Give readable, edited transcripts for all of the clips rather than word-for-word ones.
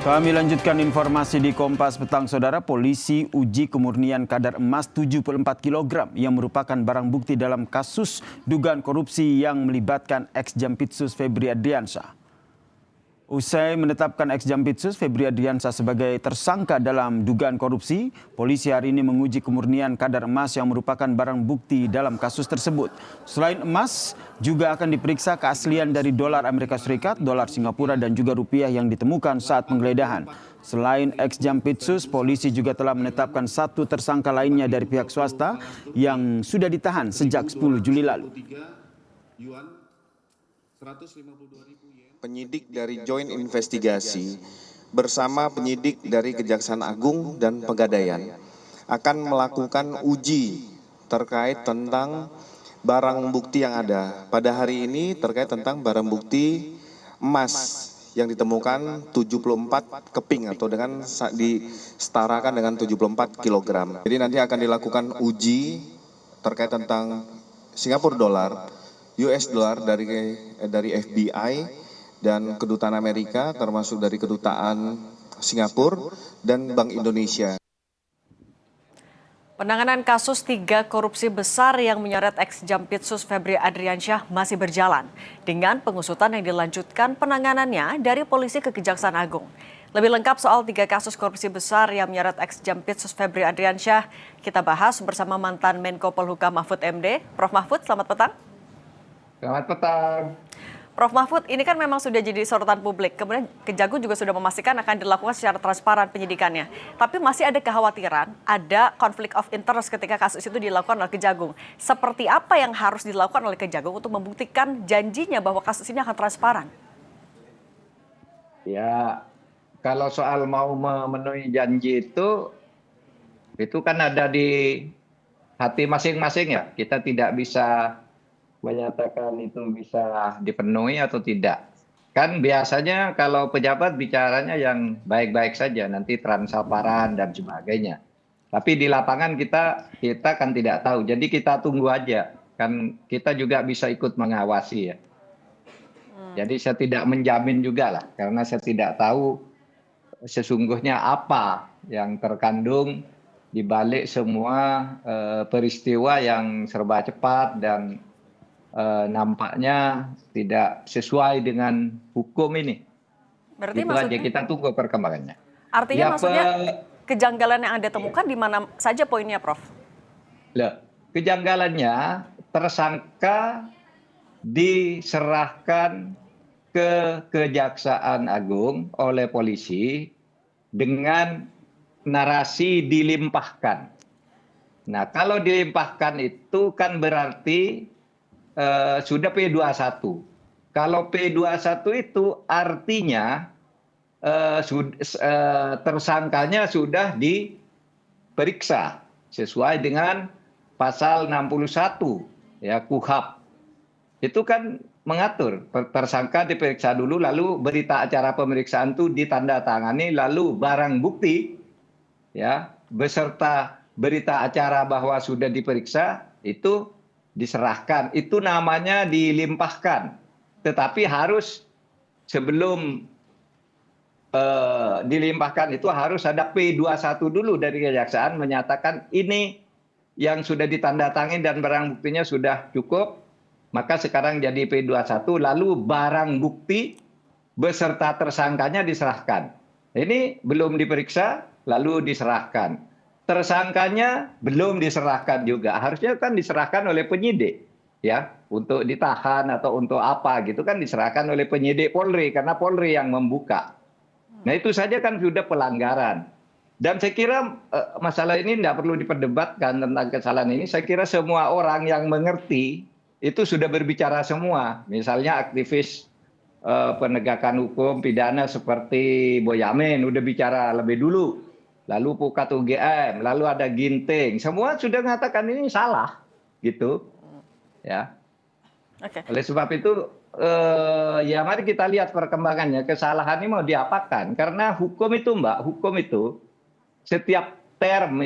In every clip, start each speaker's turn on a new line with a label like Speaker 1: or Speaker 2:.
Speaker 1: Kami lanjutkan informasi di Kompas Petang, Saudara. Polisi uji kemurnian kadar emas 74 kg yang merupakan barang bukti dalam kasus dugaan korupsi yang melibatkan ex-Jampitsus Febri Adriansyah. Usai menetapkan ex-Jampitsus Febri Adriansyah sebagai tersangka dalam dugaan korupsi, polisi hari ini menguji kemurnian kadar emas yang merupakan barang bukti dalam kasus tersebut. Selain emas, juga akan diperiksa keaslian dari dolar Amerika Serikat, dolar Singapura, dan juga rupiah yang ditemukan saat penggeledahan. Selain ex-Jampitsus, polisi juga telah menetapkan satu tersangka lainnya dari pihak swasta yang sudah ditahan sejak 10 Juli lalu.
Speaker 2: Penyidik dari Joint Investigasi bersama penyidik dari Kejaksaan Agung dan Pegadaian akan melakukan uji terkait tentang barang bukti yang ada. Pada hari ini terkait tentang barang bukti emas yang ditemukan 74 keping atau dengan disetarakan dengan 74 kg. Jadi nanti akan dilakukan uji terkait tentang Singapura dolar, US dollar dari FBI dan Kedutaan Amerika, termasuk dari Kedutaan Singapura dan Bank Indonesia.
Speaker 3: Penanganan kasus 3 korupsi besar yang menyeret ex-Jampitsus Febri Adriansyah masih berjalan dengan pengusutan yang dilanjutkan penanganannya dari polisi ke Kejaksaan Agung. Lebih lengkap soal 3 kasus korupsi besar yang menyeret ex-Jampitsus Febri Adriansyah, kita bahas bersama mantan Menko Polhukam Mahfud MD. Prof. Mahfud, selamat petang.
Speaker 4: Selamat petang.
Speaker 3: Prof. Mahfud, ini kan memang sudah jadi sorotan publik. Kemudian Kejagung juga sudah memastikan akan dilakukan secara transparan penyidikannya. Tapi masih ada kekhawatiran, ada konflik of interest ketika kasus itu dilakukan oleh Kejagung. Seperti apa yang harus dilakukan oleh Kejagung untuk membuktikan janjinya bahwa kasus ini akan transparan?
Speaker 4: Ya, kalau soal mau memenuhi janji itu kan ada di hati masing-masing ya. Kita tidak bisa menyatakan itu bisa dipenuhi atau tidak. Kan biasanya kalau pejabat bicaranya yang baik-baik saja, nanti transparan dan sebagainya. Tapi di lapangan kita kan tidak tahu. Jadi kita tunggu aja. Kan kita juga bisa ikut mengawasi ya. Jadi saya tidak menjamin juga lah, karena saya tidak tahu sesungguhnya apa yang terkandung di balik semua peristiwa yang serba cepat dan nampaknya tidak sesuai dengan hukum ini.
Speaker 3: Berarti
Speaker 4: itu
Speaker 3: maksudnya,
Speaker 4: aja, kita tunggu perkembangannya.
Speaker 3: Artinya
Speaker 4: Ya,
Speaker 3: maksudnya kejanggalan yang Anda temukan di mana saja poinnya, Prof?
Speaker 4: Kejanggalannya tersangka diserahkan ke Kejaksaan Agung oleh polisi dengan narasi dilimpahkan. Nah, kalau dilimpahkan itu kan berarti sudah P21. Kalau P21 itu artinya tersangkanya sudah diperiksa sesuai dengan pasal 61 ya KUHP. Itu kan mengatur tersangka diperiksa dulu, lalu berita acara pemeriksaan itu ditandatangani, lalu barang bukti ya beserta berita acara bahwa sudah diperiksa itu diserahkan. Itu namanya dilimpahkan. Tetapi harus sebelum dilimpahkan itu harus ada P21 dulu dari kejaksaan menyatakan ini yang sudah ditandatangani dan barang buktinya sudah cukup, maka sekarang jadi P21, lalu barang bukti beserta tersangkanya diserahkan. Ini belum diperiksa, lalu diserahkan. Tersangkanya belum diserahkan juga. Harusnya kan diserahkan oleh penyidik, ya, untuk ditahan atau untuk apa gitu kan diserahkan oleh penyidik Polri, karena Polri yang membuka. Nah, itu saja kan sudah pelanggaran. Dan saya kira masalah ini tidak perlu diperdebatkan tentang kesalahan ini. Saya kira semua orang yang mengerti itu sudah berbicara semua. Misalnya aktivis penegakan hukum pidana seperti Boyamin udah bicara lebih dulu. Lalu Pukat UGM, lalu ada Ginting, semua sudah mengatakan ini salah, gitu, ya. Oleh sebab itu, ya mari kita lihat perkembangannya. Kesalahan ini mau diapakan? Karena hukum itu, Mbak, hukum itu setiap term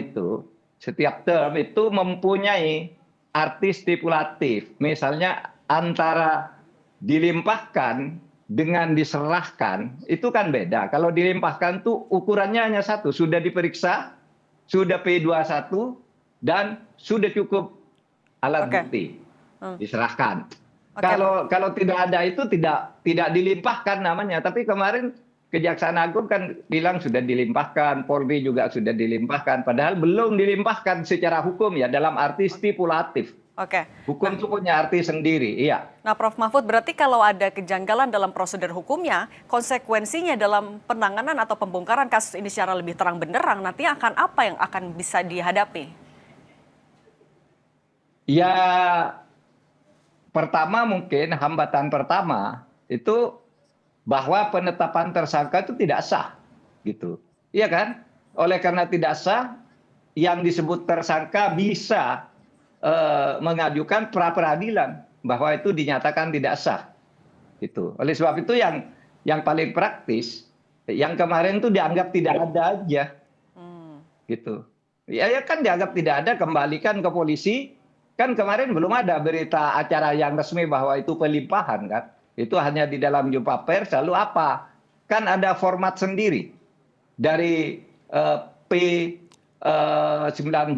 Speaker 4: itu mempunyai arti stipulatif. Misalnya antara dilimpahkan dengan diserahkan itu kan beda. Kalau dilimpahkan tuh ukurannya hanya satu, sudah diperiksa, sudah P21 dan sudah cukup alat
Speaker 3: Oke.
Speaker 4: bukti, diserahkan.
Speaker 3: Oke,
Speaker 4: Kalau tidak ada itu tidak dilimpahkan namanya. Tapi kemarin Kejaksaan Agung kan bilang sudah dilimpahkan, Polri juga sudah dilimpahkan, padahal belum dilimpahkan secara hukum ya, dalam arti stipulatif.
Speaker 3: oke.
Speaker 4: Hukum itu punya arti sendiri, iya.
Speaker 3: Nah, Prof. Mahfud, berarti kalau ada kejanggalan dalam prosedur hukumnya, konsekuensinya dalam penanganan atau pembongkaran kasus ini secara lebih terang benderang, nanti akan apa yang akan bisa dihadapi?
Speaker 4: Ya, pertama mungkin hambatan pertama itu bahwa penetapan tersangka itu tidak sah, gitu. Iya kan? Oleh karena tidak sah, yang disebut tersangka bisa mengajukan pra peradilan bahwa itu dinyatakan tidak sah, gitu. Oleh sebab itu yang paling praktis, yang kemarin itu dianggap tidak ada aja, gitu. Ya kan dianggap tidak ada, kembalikan ke polisi. Kan kemarin belum ada berita acara yang resmi bahwa itu pelimpahan kan. Itu hanya di dalam jumpa pers, lalu apa? Kan ada format sendiri. Dari P19,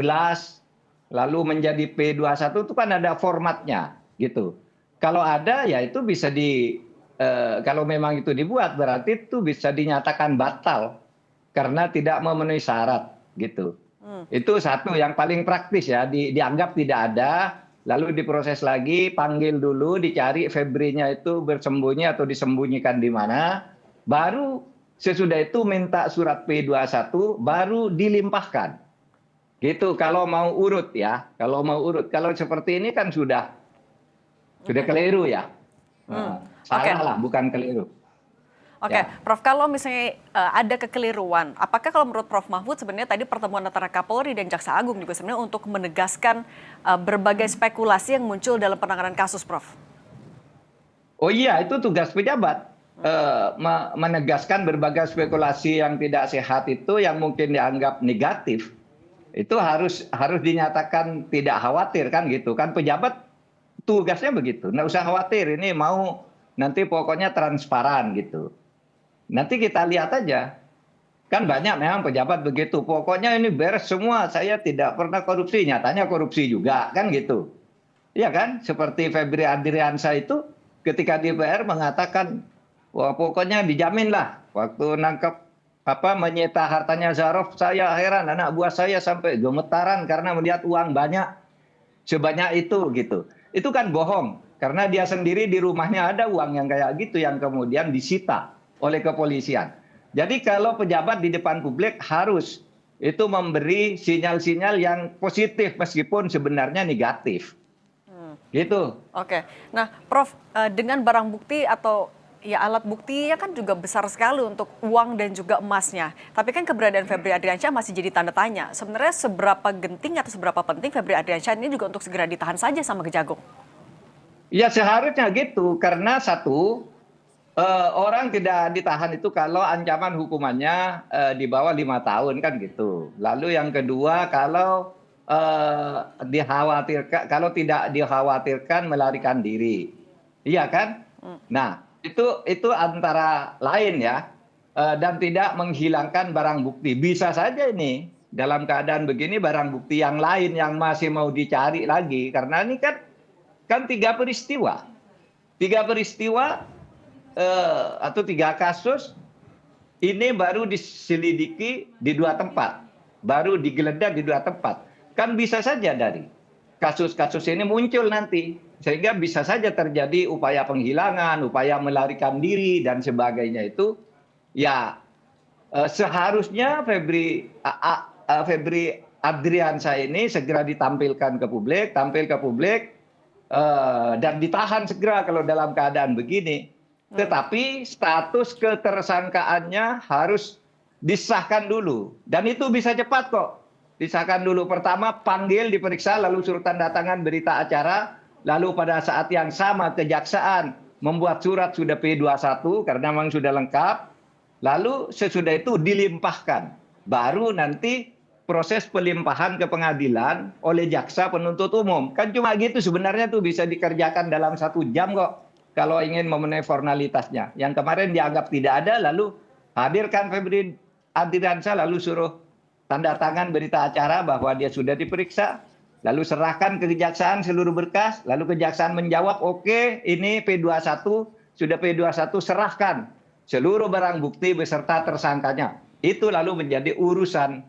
Speaker 4: lalu menjadi P21 itu kan ada formatnya, gitu. Kalau ada ya itu bisa kalau memang itu dibuat, berarti itu bisa dinyatakan batal karena tidak memenuhi syarat, gitu. Itu satu yang paling praktis ya, dianggap tidak ada, lalu diproses lagi, panggil dulu, dicari Febrinya itu bersembunyi atau disembunyikan di mana, baru sesudah itu minta surat P21, baru dilimpahkan. Gitu, kalau mau urut ya, kalau mau urut. Kalau seperti ini kan sudah keliru ya. Salah lah, bukan keliru.
Speaker 3: Oke,
Speaker 4: Ya.
Speaker 3: Prof, kalau misalnya ada kekeliruan, apakah kalau menurut Prof Mahfud sebenarnya tadi pertemuan antara Kapolri dan Jaksa Agung juga sebenarnya untuk menegaskan berbagai spekulasi yang muncul dalam penanganan kasus, Prof?
Speaker 4: Oh iya, itu tugas pejabat. Menegaskan berbagai spekulasi yang tidak sehat itu yang mungkin dianggap negatif. Itu harus dinyatakan tidak khawatir kan gitu. Kan pejabat tugasnya begitu. Nggak usah khawatir, ini mau nanti pokoknya transparan gitu. Nanti kita lihat aja. Kan banyak memang pejabat begitu. Pokoknya ini beres semua, saya tidak pernah korupsi. Nyatanya korupsi juga, kan gitu. Iya kan? Seperti Febri Adriansyah itu ketika DPR mengatakan, wah pokoknya dijamin lah. Waktu nangkep menyita hartanya Zarov, saya heran anak buah saya sampai gemetaran karena melihat uang banyak. Sebanyak itu gitu. Itu kan bohong. Karena dia sendiri di rumahnya ada uang yang kayak gitu yang kemudian disita oleh kepolisian. Jadi kalau pejabat di depan publik harus itu memberi sinyal-sinyal yang positif meskipun sebenarnya negatif. Gitu.
Speaker 3: Oke, nah Prof, dengan barang bukti atau ya alat buktinya kan juga besar sekali untuk uang dan juga emasnya. Tapi kan keberadaan Febri Adriansyah masih jadi tanda tanya. Sebenarnya seberapa genting atau seberapa penting Febri Adriansyah ini juga untuk segera ditahan saja sama Kejagung?
Speaker 4: Ya seharusnya gitu, karena satu, orang tidak ditahan itu kalau ancaman hukumannya di bawah 5 tahun kan gitu. Lalu yang kedua, kalau kalau tidak dikhawatirkan melarikan diri, iya kan? Nah itu antara lain ya, dan tidak menghilangkan barang bukti. Bisa saja ini dalam keadaan begini barang bukti yang lain yang masih mau dicari lagi, karena ini kan 3 peristiwa. 3 peristiwa atau 3 kasus ini baru diselidiki di 2 tempat, baru digeledah di 2 tempat. Kan bisa saja dari kasus-kasus ini muncul nanti, sehingga bisa saja terjadi upaya penghilangan, upaya melarikan diri dan sebagainya itu. Ya seharusnya Febri Adriansyah ini segera ditampilkan ke publik, dan ditahan segera kalau dalam keadaan begini. Tetapi status ketersangkaannya harus disahkan dulu. Dan itu bisa cepat kok. Disahkan dulu. Pertama panggil, diperiksa, lalu suruh tanda tangan berita acara. Lalu pada saat yang sama kejaksaan membuat surat sudah P21 karena memang sudah lengkap. Lalu sesudah itu dilimpahkan. Baru nanti proses pelimpahan ke pengadilan oleh jaksa penuntut umum. Kan cuma gitu sebenarnya tuh bisa dikerjakan dalam 1 jam kok. kalau ingin memenuhi formalitasnya. Yang kemarin dianggap tidak ada, lalu hadirkan Febri Ardiansyah, lalu suruh tanda tangan berita acara bahwa dia sudah diperiksa, lalu serahkan ke kejaksaan seluruh berkas, lalu kejaksaan menjawab, oke, ini P21, sudah P21, serahkan seluruh barang bukti beserta tersangkanya. Itu lalu menjadi urusan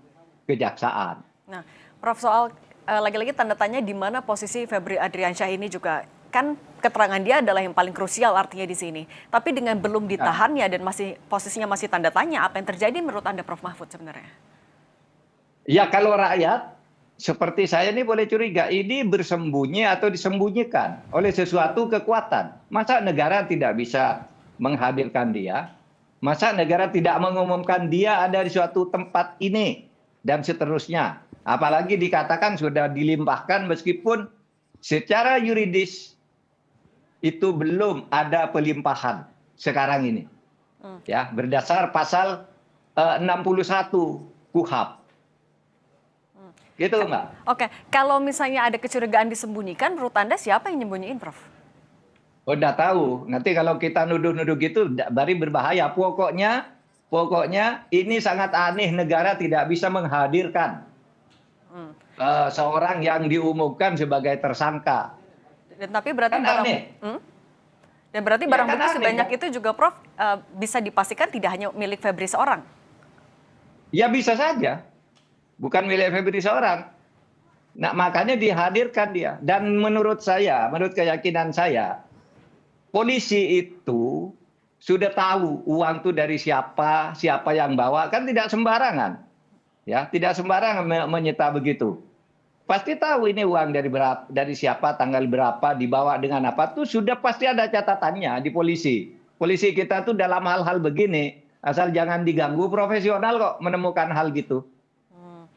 Speaker 4: kejaksaan.
Speaker 3: Nah, Prof, soal lagi-lagi tanda tanya di mana posisi Febri Ardiansyah ini juga kan keterangan dia adalah yang paling krusial artinya di sini. Tapi dengan belum ditahannya dan posisinya masih tanda tanya, apa yang terjadi menurut Anda, Prof Mahfud sebenarnya?
Speaker 4: Ya, kalau rakyat seperti saya ini boleh curiga ini bersembunyi atau disembunyikan oleh sesuatu kekuatan. Masa negara tidak bisa menghadirkan dia? Masa negara tidak mengumumkan dia ada di suatu tempat ini? Dan seterusnya. Apalagi dikatakan sudah dilimpahkan meskipun secara yuridis itu belum ada pelimpahan sekarang ini. Ya, berdasar pasal 61 KUHP. Gitu, Mbak.
Speaker 3: Oke, kalau misalnya ada kecurigaan disembunyikan, menurut Anda siapa yang nyembunyiin, Prof?
Speaker 4: Udah tahu. Nanti kalau kita nuduh-nuduh gitu, bari berbahaya. Pokoknya ini sangat aneh, negara tidak bisa menghadirkan seorang yang diumumkan sebagai tersangka.
Speaker 3: Dan tapi berarti
Speaker 4: Kan aneh.
Speaker 3: Dan berarti
Speaker 4: Ya,
Speaker 3: barang
Speaker 4: kan
Speaker 3: bukti
Speaker 4: aneh,
Speaker 3: sebanyak
Speaker 4: kan?
Speaker 3: itu juga, Prof, bisa dipastikan tidak hanya milik Febri seorang.
Speaker 4: Ya bisa saja. Bukan milik Febri seorang. Nah, makanya dihadirkan dia. Dan menurut saya, menurut keyakinan saya, polisi itu sudah tahu uang itu dari siapa, siapa yang bawa, kan tidak sembarangan. Ya, tidak sembarangan menyita begitu. Pasti tahu ini uang dari siapa, tanggal berapa, dibawa dengan apa, tuh sudah pasti ada catatannya di polisi. Polisi kita tuh dalam hal-hal begini, asal jangan diganggu, profesional kok menemukan hal gitu.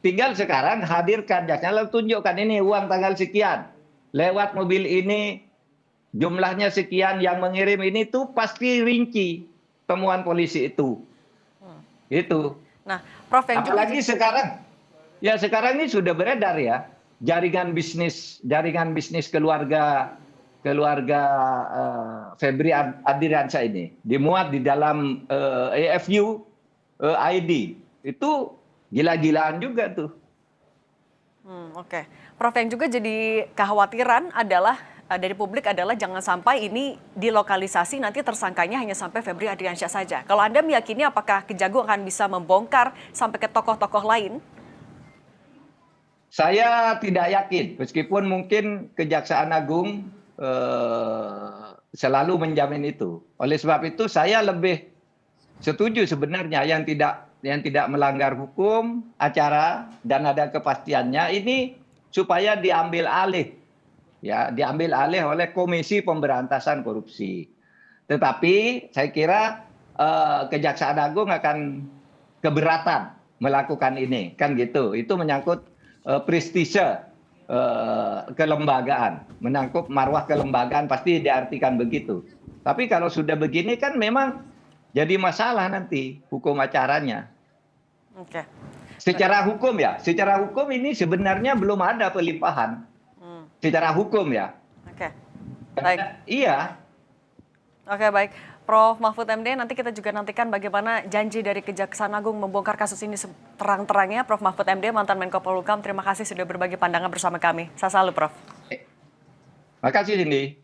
Speaker 4: Tinggal sekarang hadirkan jaksa, lalu tunjukkan ini uang tanggal sekian, lewat mobil ini, jumlahnya sekian, yang mengirim ini tuh pasti rinci temuan polisi itu. Itu.
Speaker 3: Nah, Prof, yang juga
Speaker 4: Apalagi sekarang ini sudah beredar ya, jaringan bisnis keluarga Febri Ardiansyah ini dimuat di dalam EFU ID. Itu gila-gilaan juga tuh.
Speaker 3: Oke. Prof, yang juga jadi kekhawatiran adalah dari publik adalah jangan sampai ini dilokalisasi nanti tersangkanya hanya sampai Febri Ardiansyah saja. Kalau Anda meyakini apakah Kejagung akan bisa membongkar sampai ke tokoh-tokoh lain?
Speaker 4: Saya tidak yakin, meskipun mungkin Kejaksaan Agung selalu menjamin itu. Oleh sebab itu saya lebih setuju sebenarnya yang tidak melanggar hukum acara dan ada kepastiannya ini supaya diambil alih. Ya, diambil alih oleh Komisi Pemberantasan Korupsi. Tetapi saya kira Kejaksaan Agung akan keberatan melakukan ini, kan gitu. Itu menyangkut prestise kelembagaan, menyangkut marwah kelembagaan, pasti diartikan begitu. Tapi kalau sudah begini kan memang jadi masalah nanti hukum acaranya.
Speaker 3: Oke.
Speaker 4: Secara hukum ini sebenarnya belum ada pelimpahan. Secara hukum ya.
Speaker 3: Oke. Baik.
Speaker 4: Iya.
Speaker 3: Oke, baik. Prof Mahfud MD, nanti kita juga nantikan bagaimana janji dari Kejaksaan Agung membongkar kasus ini terang-terangnya. Prof Mahfud MD, mantan Menko Polhukam, terima kasih sudah berbagi pandangan bersama kami. Saya selalu, Prof.
Speaker 4: Makasih, Cindy.